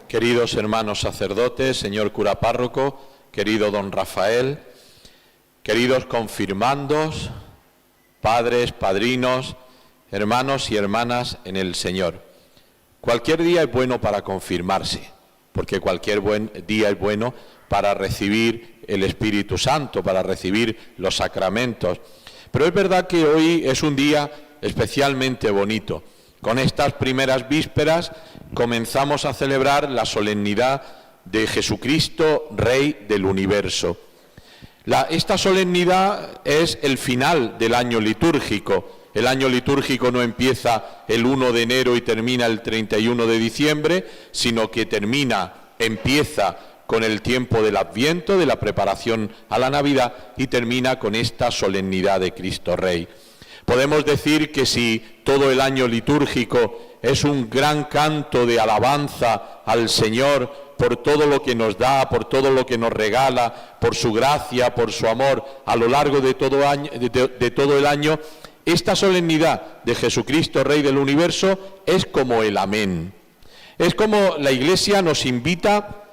queridos hermanos sacerdotes, señor cura párroco, querido don Rafael, queridos confirmandos, padres, padrinos, hermanos y hermanas en el Señor. Cualquier día es bueno para confirmarse, porque cualquier día es bueno para recibir el Espíritu Santo, para recibir los sacramentos. Pero es verdad que hoy es un día especialmente bonito. Con estas primeras vísperas comenzamos a celebrar la solemnidad de Jesucristo, Rey del universo. Esta solemnidad es el final del año litúrgico. El año litúrgico no empieza el 1 de enero y termina el 31 de diciembre, sino que empieza con el tiempo del Adviento, de la preparación a la Navidad, y termina con esta solemnidad de Cristo Rey. Podemos decir que si todo el año litúrgico es un gran canto de alabanza al Señor por todo lo que nos da, por todo lo que nos regala, por su gracia, por su amor a lo largo de todo el año, esta solemnidad de Jesucristo, Rey del universo, es como el amén. Es como la Iglesia nos invita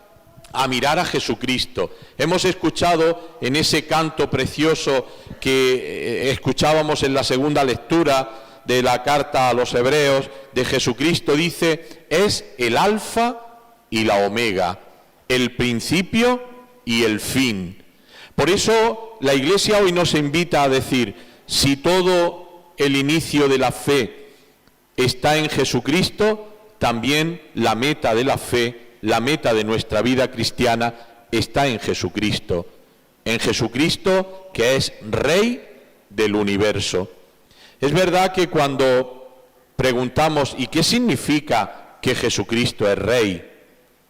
a mirar a Jesucristo. Hemos escuchado en ese canto precioso que escuchábamos en la segunda lectura de la carta a los Hebreos, de Jesucristo, dice, es el alfa y la omega, el principio y el fin. Por eso la Iglesia hoy nos invita a decir, si todo el inicio de la fe está en Jesucristo, también la meta de la fe, la meta de nuestra vida cristiana está en Jesucristo que es Rey del universo. Es verdad que cuando preguntamos ¿y qué significa que Jesucristo es Rey?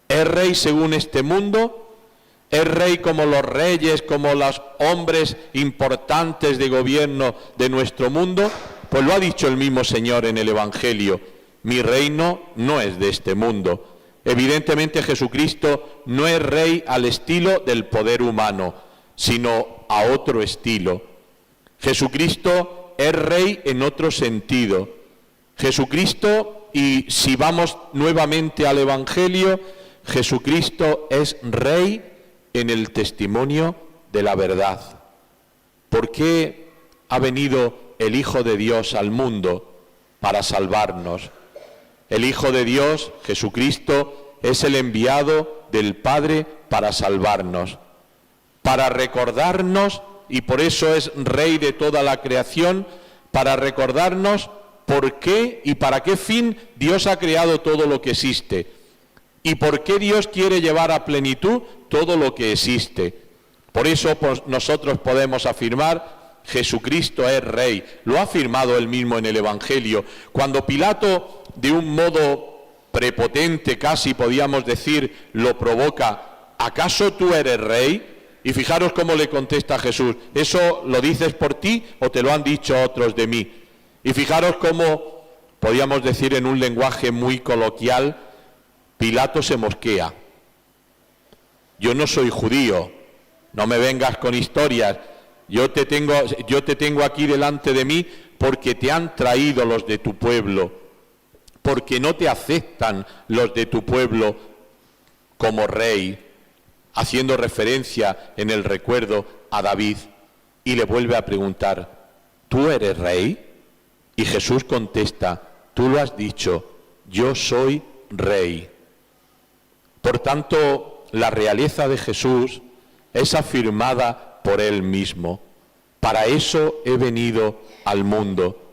¿Es Rey según este mundo? ¿Es Rey como los reyes, como los hombres importantes de gobierno de nuestro mundo? Pues lo ha dicho el mismo Señor en el Evangelio, mi reino no es de este mundo. Evidentemente Jesucristo no es rey al estilo del poder humano, sino a otro estilo. Jesucristo es rey en otro sentido. Jesucristo, y si vamos nuevamente al Evangelio, Jesucristo es rey en el testimonio de la verdad. ¿Por qué ha venido el Hijo de Dios al mundo? Para salvarnos. El Hijo de Dios, Jesucristo, es el enviado del Padre para salvarnos, para recordarnos, y por eso es Rey de toda la creación, para recordarnos por qué y para qué fin Dios ha creado todo lo que existe, y por qué Dios quiere llevar a plenitud todo lo que existe. Por eso nosotros podemos afirmar, Jesucristo es Rey. Lo ha afirmado él mismo en el Evangelio. Cuando Pilato, de un modo prepotente, casi podíamos decir, lo provoca, ¿acaso tú eres rey? Y fijaros cómo le contesta Jesús, ¿eso lo dices por ti o te lo han dicho otros de mí? Y fijaros cómo, podíamos decir en un lenguaje muy coloquial, Pilato se mosquea. Yo no soy judío, no me vengas con historias, yo te tengo aquí delante de mí porque te han traído los de tu pueblo, porque no te aceptan los de tu pueblo como rey, haciendo referencia en el recuerdo a David, y le vuelve a preguntar, ¿tú eres rey? Y Jesús contesta, tú lo has dicho, yo soy rey. Por tanto, la realeza de Jesús es afirmada por él mismo. Para eso he venido al mundo.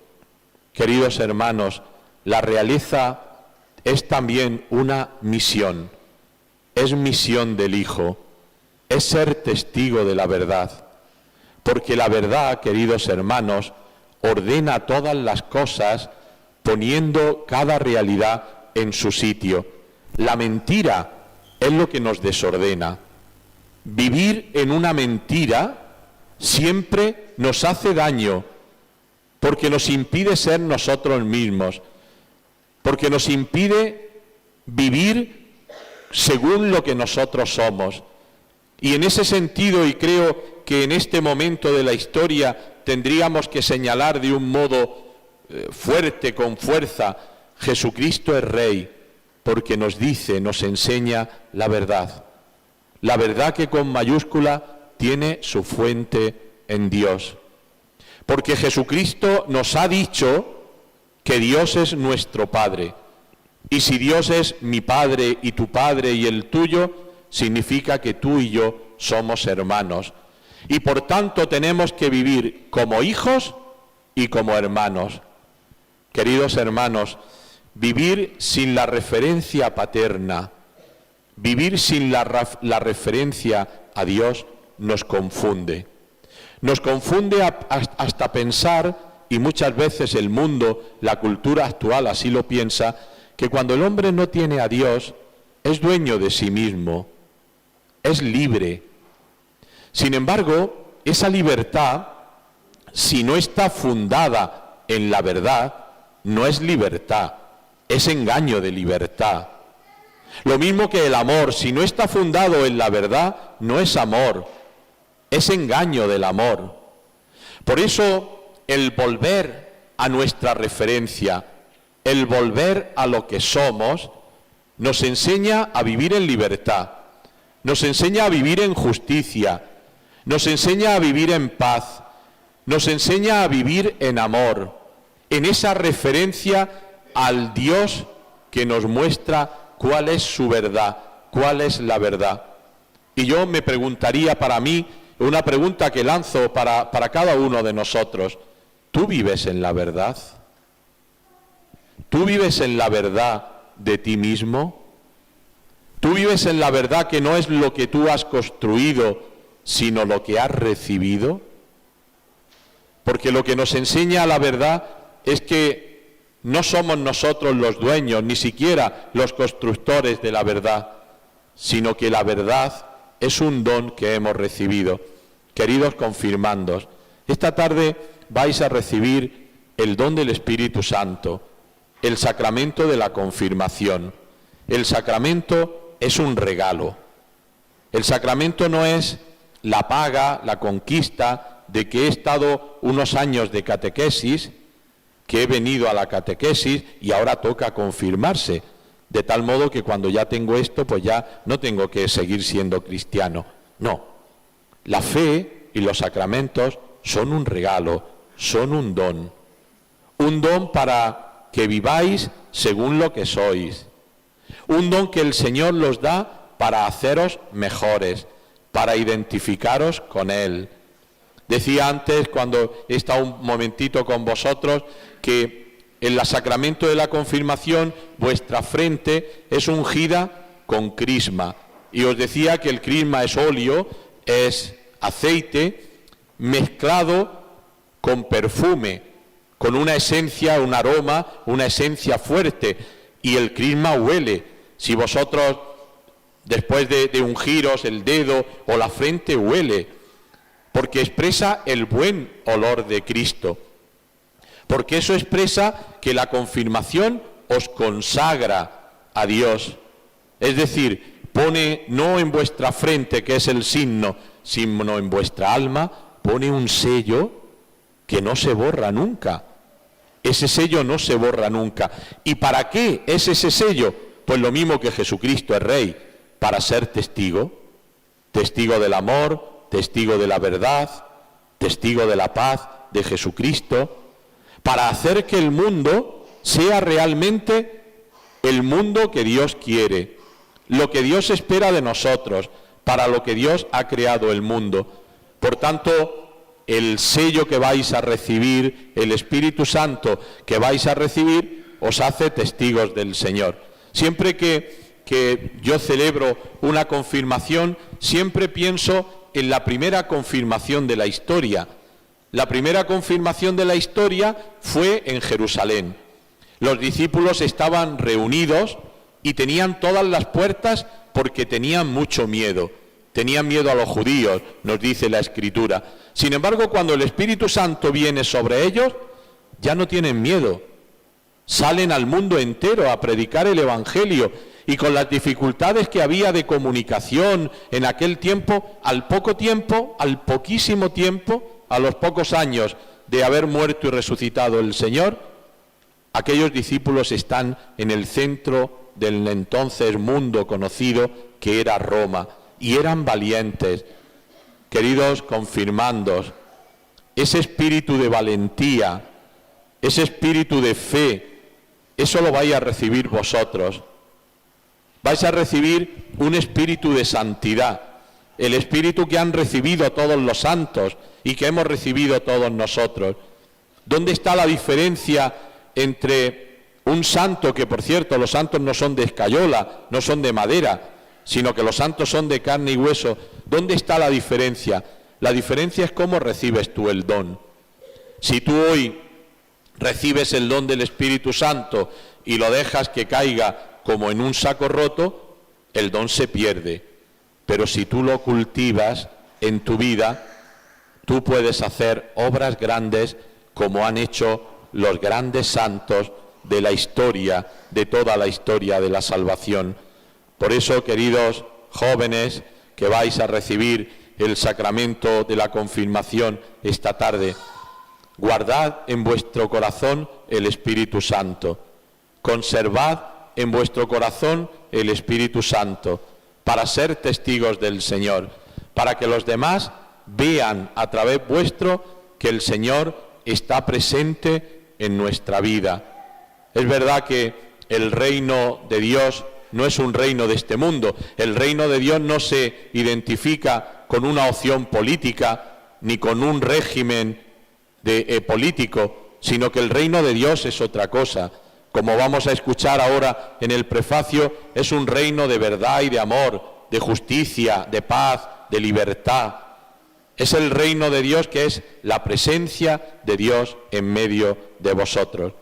Queridos hermanos, la realeza es también una misión. Es misión del Hijo. Es ser testigo de la verdad. Porque la verdad, queridos hermanos, ordena todas las cosas poniendo cada realidad en su sitio. La mentira es lo que nos desordena. Vivir en una mentira siempre nos hace daño, porque nos impide ser nosotros mismos, porque nos impide vivir según lo que nosotros somos. Y en ese sentido, y creo que en este momento de la historia tendríamos que señalar de un modo fuerte, con fuerza, Jesucristo es Rey, porque nos dice, nos enseña la verdad. La verdad que con mayúscula tiene su fuente en Dios. Porque Jesucristo nos ha dicho que Dios es nuestro Padre. Y si Dios es mi Padre y tu Padre y el tuyo, significa que tú y yo somos hermanos. Y por tanto tenemos que vivir como hijos y como hermanos. Queridos hermanos, vivir sin la referencia paterna, vivir sin la referencia a Dios nos confunde. Nos confunde hasta pensar, y muchas veces el mundo, la cultura actual así lo piensa, que cuando el hombre no tiene a Dios, es dueño de sí mismo, es libre. Sin embargo, esa libertad, si no está fundada en la verdad, no es libertad, es engaño de libertad. Lo mismo que el amor, si no está fundado en la verdad, no es amor, es engaño del amor. Por eso, el volver a nuestra referencia, el volver a lo que somos, nos enseña a vivir en libertad, nos enseña a vivir en justicia, nos enseña a vivir en paz, nos enseña a vivir en amor, en esa referencia al Dios que nos muestra cuál es su verdad, cuál es la verdad. Y yo me preguntaría para mí, una pregunta que lanzo para cada uno de nosotros, ¿tú vives en la verdad? ¿Tú vives en la verdad de ti mismo? ¿Tú vives en la verdad que no es lo que tú has construido, sino lo que has recibido? Porque lo que nos enseña la verdad es que no somos nosotros los dueños, ni siquiera los constructores de la verdad, sino que la verdad es un don que hemos recibido. Queridos confirmandos, esta tarde vais a recibir el don del Espíritu Santo, el sacramento de la confirmación. El sacramento es un regalo. El sacramento no es la paga, la conquista de que he estado unos años de catequesis, que he venido a la catequesis y ahora toca confirmarse, de tal modo que cuando ya tengo esto, pues ya no tengo que seguir siendo cristiano. No, la fe y los sacramentos son un regalo, son un don para que viváis según lo que sois, un don que el Señor los da para haceros mejores, para identificaros con Él. Decía antes, cuando he estado un momentito con vosotros, que en el sacramento de la confirmación vuestra frente es ungida con crisma. Y os decía que el crisma es óleo, es aceite mezclado con perfume, con una esencia, un aroma, una esencia fuerte. Y el crisma huele. Si vosotros, después de ungiros el dedo o la frente, huele, porque expresa el buen olor de Cristo. Porque eso expresa que la confirmación os consagra a Dios. Es decir, pone no en vuestra frente, que es el signo, sino en vuestra alma, pone un sello que no se borra nunca. Ese sello no se borra nunca. ¿Y para qué es ese sello? Pues lo mismo que Jesucristo es Rey, para ser testigo, testigo del amor, testigo de la verdad, testigo de la paz de Jesucristo, para hacer que el mundo sea realmente el mundo que Dios quiere, lo que Dios espera de nosotros, para lo que Dios ha creado el mundo. Por tanto, el sello que vais a recibir, el Espíritu Santo que vais a recibir, os hace testigos del Señor. Siempre que yo celebro una confirmación, siempre pienso en la primera confirmación de la historia. La primera confirmación de la historia fue en Jerusalén. Los discípulos estaban reunidos y tenían todas las puertas porque tenían mucho miedo. Tenían miedo a los judíos, nos dice la Escritura. Sin embargo, cuando el Espíritu Santo viene sobre ellos, ya no tienen miedo. Salen al mundo entero a predicar el Evangelio, y con las dificultades que había de comunicación en aquel tiempo, al poquísimo tiempo, a los pocos años de haber muerto y resucitado el Señor, aquellos discípulos están en el centro del entonces mundo conocido que era Roma, y eran valientes. Queridos confirmandos, ese espíritu de valentía, ese espíritu de fe, eso lo vais a recibir vosotros. Vais a recibir un espíritu de santidad, el espíritu que han recibido todos los santos y que hemos recibido todos nosotros. ¿Dónde está la diferencia entre un santo, que por cierto los santos no son de escayola, no son de madera, sino que los santos son de carne y hueso? ¿Dónde está la diferencia? La diferencia es cómo recibes tú el don. Si tú hoy recibes el don del Espíritu Santo y lo dejas que caiga como en un saco roto, el don se pierde. Pero si tú lo cultivas en tu vida, tú puedes hacer obras grandes como han hecho los grandes santos de la historia, de toda la historia de la salvación. Por eso, queridos jóvenes que vais a recibir el sacramento de la confirmación esta tarde, guardad en vuestro corazón el Espíritu Santo, conservad en vuestro corazón el Espíritu Santo, para ser testigos del Señor, para que los demás vean a través vuestro que el Señor está presente en nuestra vida. Es verdad que el reino de Dios no es un reino de este mundo. El reino de Dios no se identifica con una opción política ni con un régimen político, sino que el reino de Dios es otra cosa. Como vamos a escuchar ahora en el prefacio, es un reino de verdad y de amor, de justicia, de paz, de libertad. Es el reino de Dios, que es la presencia de Dios en medio de vosotros.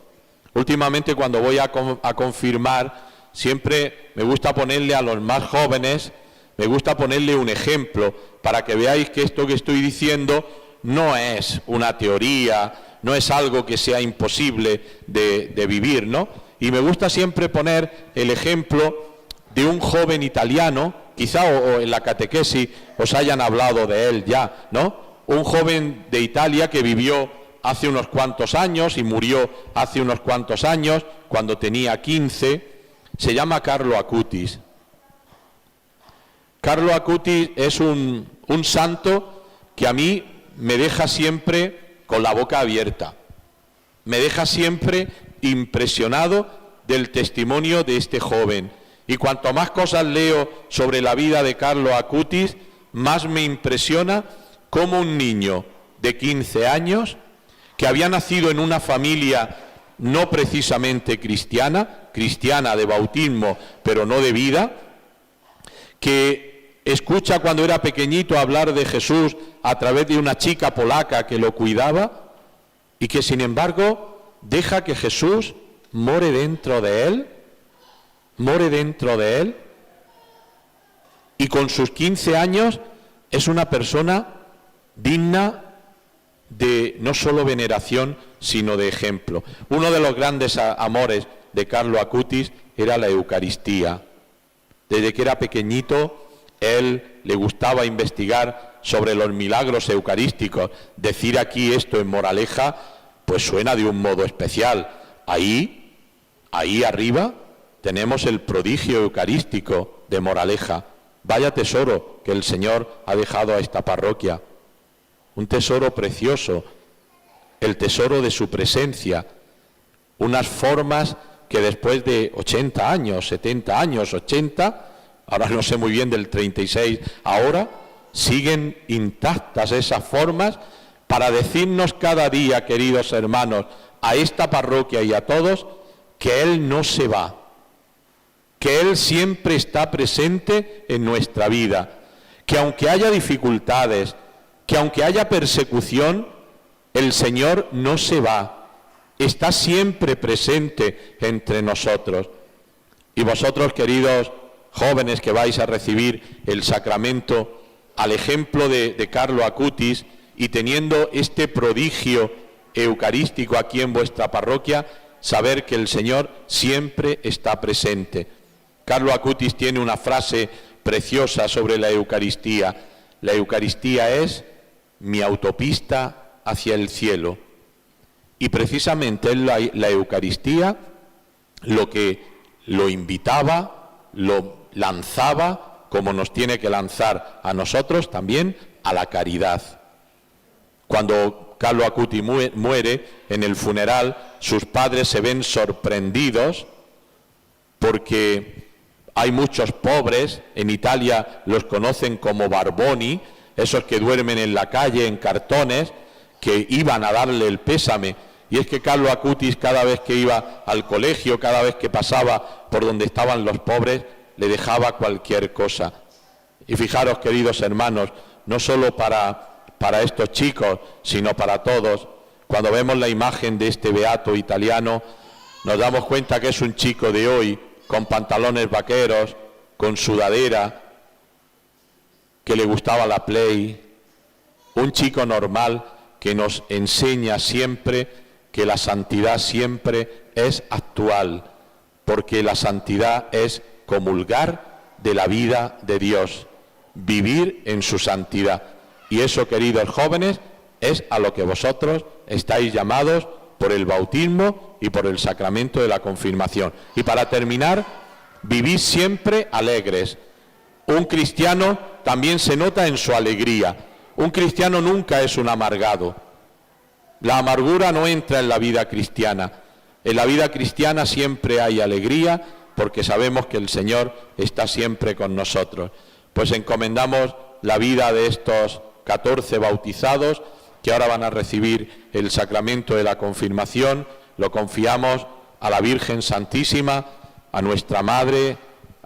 Últimamente, cuando voy a confirmar, siempre me gusta ponerle a los más jóvenes, me gusta ponerle un ejemplo para que veáis que esto que estoy diciendo no es una teoría, no es algo que sea imposible de vivir, ¿no? Y me gusta siempre poner el ejemplo de un joven italiano, quizá o en la catequesis os hayan hablado de él ya, ¿no? Un joven de Italia que vivió hace unos cuantos años y murió hace unos cuantos años, cuando tenía 15, se llama Carlo Acutis. Carlo Acutis es un santo que a mí me deja siempre con la boca abierta, me deja siempre impresionado del testimonio de este joven. Y cuanto más cosas leo sobre la vida de Carlo Acutis, más me impresiona cómo un niño de 15 años, que había nacido en una familia no precisamente cristiana, cristiana de bautismo, pero no de vida, que escucha cuando era pequeñito hablar de Jesús a través de una chica polaca que lo cuidaba, y que sin embargo deja que Jesús more dentro de él, y con sus 15 años es una persona digna de no solo veneración, sino de ejemplo. Uno de los grandes amores de Carlo Acutis era la Eucaristía. Desde que era pequeñito, él le gustaba investigar sobre los milagros eucarísticos. Decir aquí esto en Moraleja, pues suena de un modo especial. Ahí arriba, tenemos el prodigio eucarístico de Moraleja. Vaya tesoro que el Señor ha dejado a esta parroquia. Un tesoro precioso, el tesoro de su presencia. Unas formas que después de 80 años, 70 años, 80, ahora no sé muy bien del 36, ahora siguen intactas esas formas para decirnos cada día, queridos hermanos, a esta parroquia y a todos, que Él no se va, que Él siempre está presente en nuestra vida, que aunque haya dificultades, que aunque haya persecución, el Señor no se va, está siempre presente entre nosotros. Y vosotros, queridos jóvenes que vais a recibir el sacramento, al ejemplo de Carlo Acutis, y teniendo este prodigio eucarístico aquí en vuestra parroquia, saber que el Señor siempre está presente. Carlo Acutis tiene una frase preciosa sobre la Eucaristía. La Eucaristía es mi autopista hacia el cielo. Y precisamente es la Eucaristía lo que lo invitaba, lo lanzaba, como nos tiene que lanzar a nosotros también, a la caridad. Cuando Carlo Acuti muere, en el funeral, sus padres se ven sorprendidos porque hay muchos pobres, en Italia los conocen como barboni, esos que duermen en la calle en cartones, que iban a darle el pésame. Y es que Carlo Acutis, cada vez que iba al colegio, cada vez que pasaba por donde estaban los pobres, le dejaba cualquier cosa. Y fijaros, queridos hermanos, no solo para estos chicos, sino para todos, cuando vemos la imagen de este beato italiano, nos damos cuenta que es un chico de hoy, con pantalones vaqueros, con sudadera, que le gustaba la Play, un chico normal que nos enseña siempre que la santidad siempre es actual, porque la santidad es comulgar de la vida de Dios, vivir en su santidad. Y eso, queridos jóvenes, es a lo que vosotros estáis llamados por el bautismo y por el sacramento de la confirmación. Y para terminar, vivid siempre alegres. Un cristiano también se nota en su alegría. Un cristiano nunca es un amargado. La amargura no entra en la vida cristiana. En la vida cristiana siempre hay alegría, porque sabemos que el Señor está siempre con nosotros. Pues encomendamos la vida de estos 14 bautizados que ahora van a recibir el sacramento de la confirmación. Lo confiamos a la Virgen Santísima, a nuestra Madre,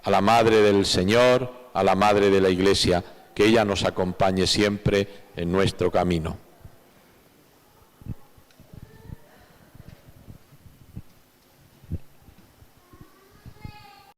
a la Madre del Señor, a la Madre de la Iglesia, que ella nos acompañe siempre en nuestro camino.